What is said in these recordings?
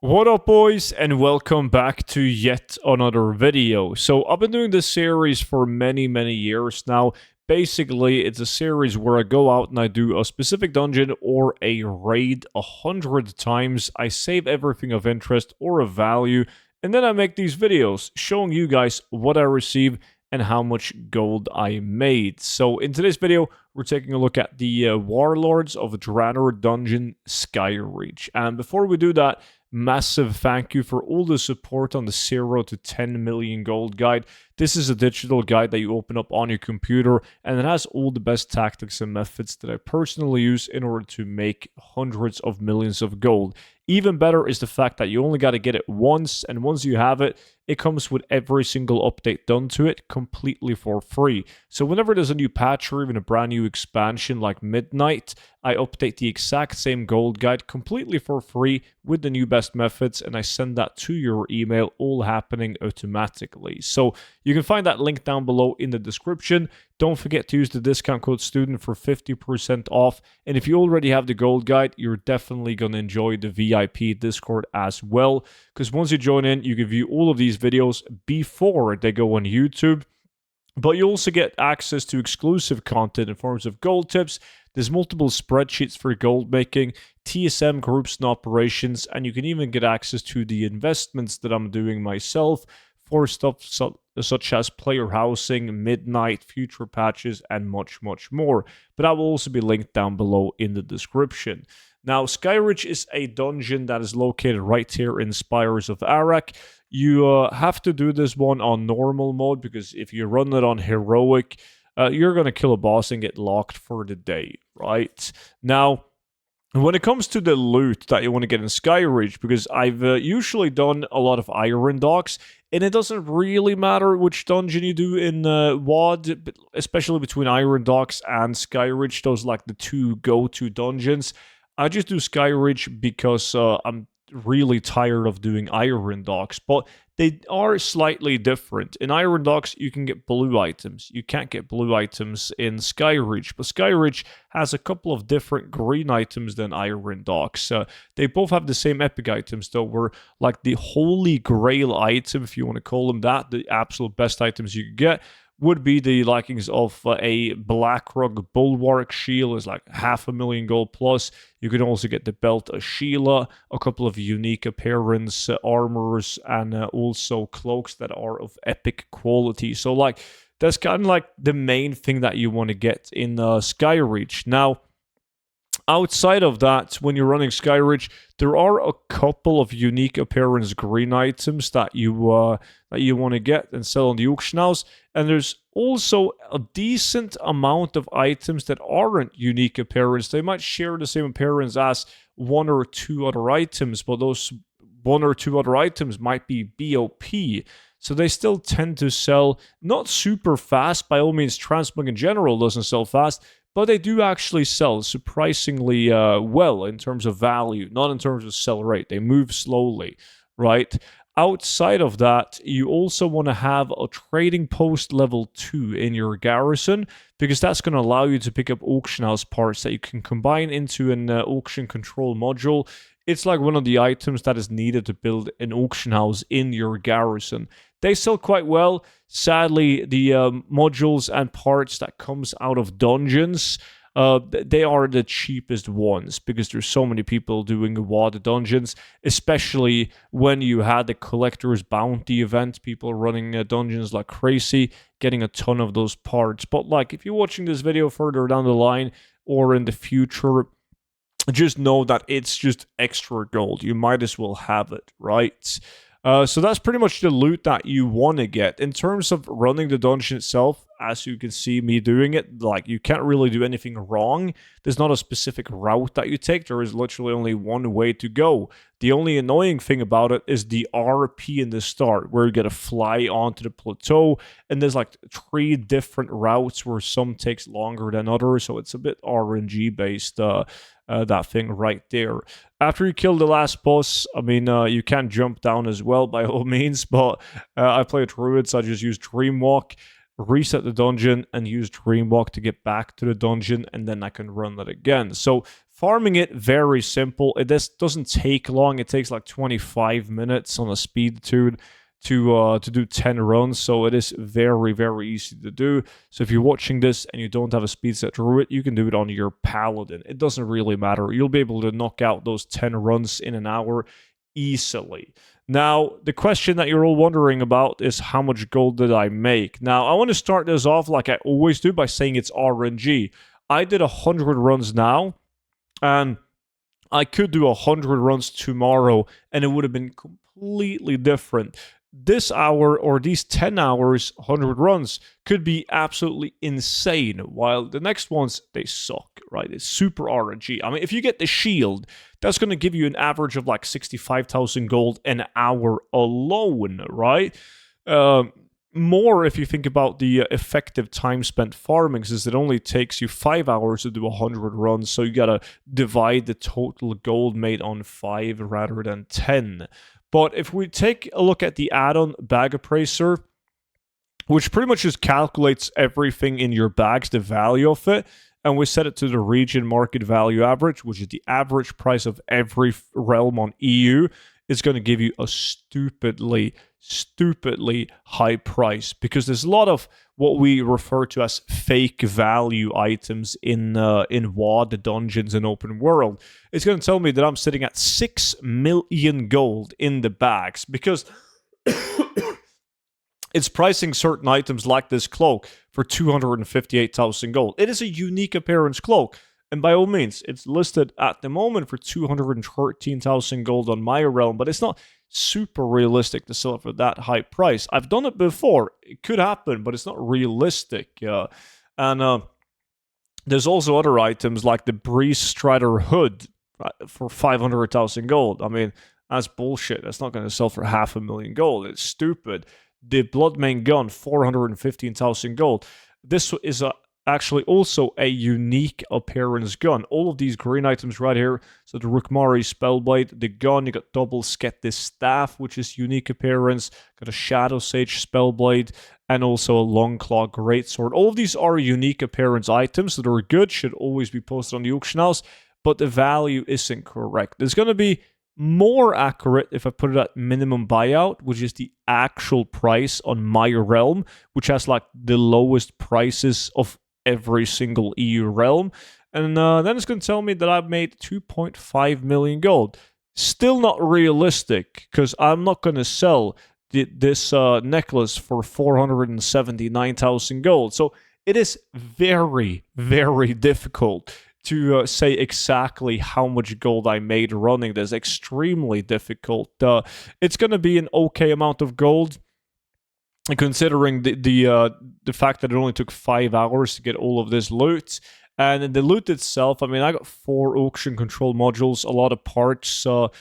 What up, boys, and welcome back to yet another video. So I've been doing this series for many years now. Basically, it's a series where I go out and I do a specific dungeon or a raid 100 times. I save everything of interest or of value, and then I make these videos showing you guys what I receive and how much gold I made. So in today's video, we're taking a look at the Warlords of Draenor Dungeon SKYREACH. And before we do that, massive thank you for all the support on the 0 to 10 million gold guide. This is a digital guide that you open up on your computer, and it has all the best tactics and methods that I personally use in order to make hundreds of millions of gold. Even better is the fact that you only got to get it once, and once you have it, it comes with every single update done to it completely for free. So whenever there's a new patch or even a brand new expansion like Midnight, I update the exact same gold guide completely for free with the new best methods, and I send that to your email, all happening automatically. So you can find that link down below in the description. Don't forget to use the discount code STUDENT for 50% off. And if you already have the gold guide, you're definitely going to enjoy the VIP Discord as well. Because once you join in, you can view all of these videos before they go on YouTube. But you also get access to exclusive content in forms of gold tips. There's multiple spreadsheets for gold making, TSM groups and operations, and you can even get access to the investments that I'm doing myself for stuff such as player housing, midnight, future patches, and much more. But that will also be linked down below in the description. Now, SKYREACH is a dungeon that is located right here in Spires of Arak. You have to do this one on normal mode, because if you run it on heroic, you're going to kill a boss and get locked for the day, right? Now, when it comes to the loot that you want to get in SKYREACH, because I've usually done a lot of Iron Docks, and it doesn't really matter which dungeon you do in WoD, especially between Iron Docks and SKYREACH. Those are like the two go-to dungeons. I just do SKYREACH because I'm really tired of doing Iron Docks, but they are slightly different. In Iron Docks, you can get blue items. You can't get blue items in SKYREACH, but SKYREACH has a couple of different green items than Iron Docks. They both have the same epic items, though, where like the holy grail item, if you want to call them that, the absolute best items you can get, would be the likings of a Blackrock Bulwark Shield, is like 500,000 gold plus. You can also get the Belt of Sheila, a couple of unique appearance armors, and also cloaks that are of epic quality. So like that's kind of like the main thing that you want to get in SKYREACH. Now, outside of that, when you're running SKYREACH, there are a couple of unique appearance green items that you want to get and sell on the auction house, and there's also a decent amount of items that aren't unique appearance. They might share the same appearance as one or two other items, but those one or two other items might be BOP. So they still tend to sell not super fast. By all means, transmog in general doesn't sell fast, but they do actually sell surprisingly well in terms of value, not in terms of sell rate. They move slowly, right? Outside of that, you also want to have a trading post level 2 in your garrison, because that's going to allow you to pick up auction house parts that you can combine into an auction control module. It's like one of the items that is needed to build an auction house in your garrison. They sell quite well. Sadly, the modules and parts that comes out of dungeons, they are the cheapest ones, because there's so many people doing WoD dungeons, especially when you had the Collector's Bounty event. People running dungeons like crazy, getting a ton of those parts. But like, if you're watching this video further down the line or in the future, just know that it's just extra gold. You might as well have it, right? So that's pretty much the loot that you want to get. In terms of running the dungeon itself, as you can see me doing it, like, you can't really do anything wrong. There's not a specific route that you take. There is literally only one way to go. The only annoying thing about it is the RP in the start, where you gotta fly onto the plateau, and there's like 3 different routes where some takes longer than others, so it's a bit RNG based, that thing right there. After you kill the last boss, I mean, you can jump down as well by all means, but I play Druid, so I just use Dreamwalk, reset the dungeon, and use Dreamwalk to get back to the dungeon, and then I can run that again. So Farming it, very simple. It doesn't take long. It takes like 25 minutes on a speed tune to do 10 runs, so it is very, very easy to do. So if you're watching this and you don't have a speed set druid, you can do it on your paladin. It doesn't really matter. You'll be able to knock out those 10 runs in an hour easily. Now, the question that you're all wondering about is how much gold did I make? Now, I want to start this off like I always do by saying it's RNG. I did 100 runs now, and I could do 100 runs tomorrow, and it would have been completely different. This hour or these 10 hours, 100 runs, could be absolutely insane, while the next ones, they suck, right? It's super RNG. I mean, if you get the shield, that's going to give you an average of like 65,000 gold an hour alone, right? More if you think about the effective time spent farming, since it only takes you 5 hours to do 100 runs, so you gotta divide the total gold made on 5 rather than 10. But if we take a look at the add-on Bag Appraiser, which pretty much just calculates everything in your bags, the value of it, and we set it to the region market value average, which is the average price of every realm on EU, it's going to give you a stupidly high price, because there's a lot of what we refer to as fake value items in WoD, the dungeons and open world. It's going to tell me that I'm sitting at 6 million gold in the bags, because it's pricing certain items like this cloak for 258,000 gold. It is a unique appearance cloak, and by all means, it's listed at the moment for 213,000 gold on my realm, but it's not super realistic to sell it for that high price. I've done it before. It could happen, but it's not realistic. And there's also other items like the Breeze Strider Hood for 500,000 gold. I mean, that's bullshit. That's not going to sell for 500,000 gold. It's stupid. The Bloodmane Gun, 415,000 gold. This is actually also a unique appearance gun. All of these green items right here, so the Rukmari Spellblade, the gun, you got double Skettis Staff, which is unique appearance, got a Shadow Sage Spellblade, and also a Longclaw Greatsword. All of these are unique appearance items that are good, should always be posted on the auction house, but the value isn't correct. It's going to be more accurate if I put it at minimum buyout, which is the actual price on my realm, which has like the lowest prices of every single EU realm. And then it's going to tell me that I've made 2.5 million gold. Still not realistic, because I'm not going to sell this necklace for 479,000 gold. So it is very, very difficult to say exactly how much gold I made running this. Extremely difficult. It's going to be an okay amount of gold, considering the fact that it only took 5 hours to get all of this loot. And the loot itself, I mean, I got 4 auction control modules, a lot of parts, so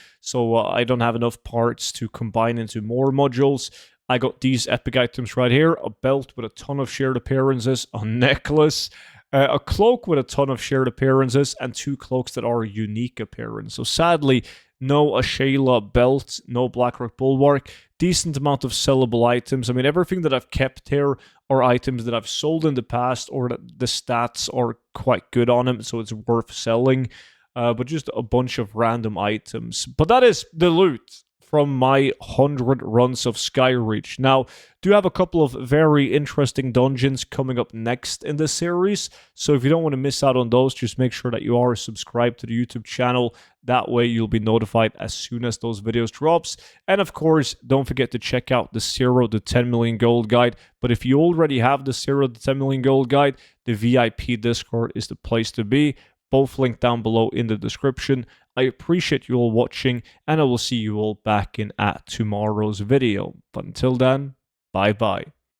I don't have enough parts to combine into more modules. I got these epic items right here, a belt with a ton of shared appearances, a necklace, a cloak with a ton of shared appearances, and 2 cloaks that are unique appearance. So sadly, no Ashayla belt, no Blackrock Bulwark, decent amount of sellable items. I mean, everything that I've kept here are items that I've sold in the past, or that the stats are quite good on them, so it's worth selling. But just a bunch of random items. But that is the loot from my 100 runs of SKYREACH. Now, do have a couple of very interesting dungeons coming up next in this series, so if you don't want to miss out on those, just make sure that you are subscribed to the YouTube channel. That way you'll be notified as soon as those videos drops. And of course, don't forget to check out the 0 to 10 million gold guide. But if you already have the 0 to 10 million gold guide, the VIP Discord is the place to be. Both linked down below in the description. I appreciate you all watching, and I will see you all back in at tomorrow's video. But until then, bye bye.